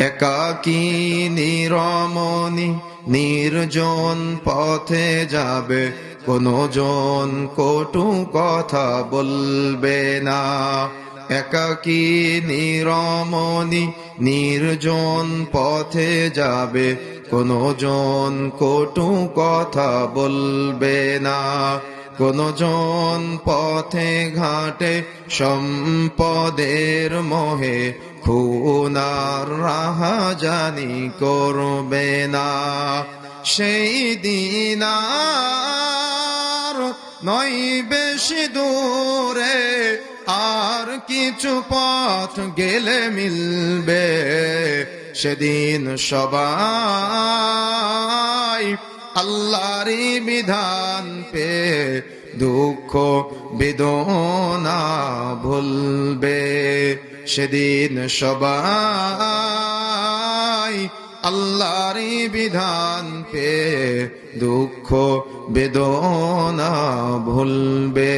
একাকী নিরমণি নির্জন পথে যাবে, কোনো জন কটু কথা বলবে না। একাকী নিরমণি নির্জন পথে যাবে, কোনো জন কটু কথা বলবে না। কোনো জন পথে ঘাটে সম্পদের মোহে, খুনার রাহাজানি করবে না। সেই দিন আর নয় বেশি দূরে, আর কিছু পথ গেলে মিলবে। সেদিন সবাই আল্লাহরই বিধান পে দুঃখ বেদনা ভুলবে। সেদিন সবাই আল্লাহরই বিধান পে দুঃখ বেদনা ভুলবে।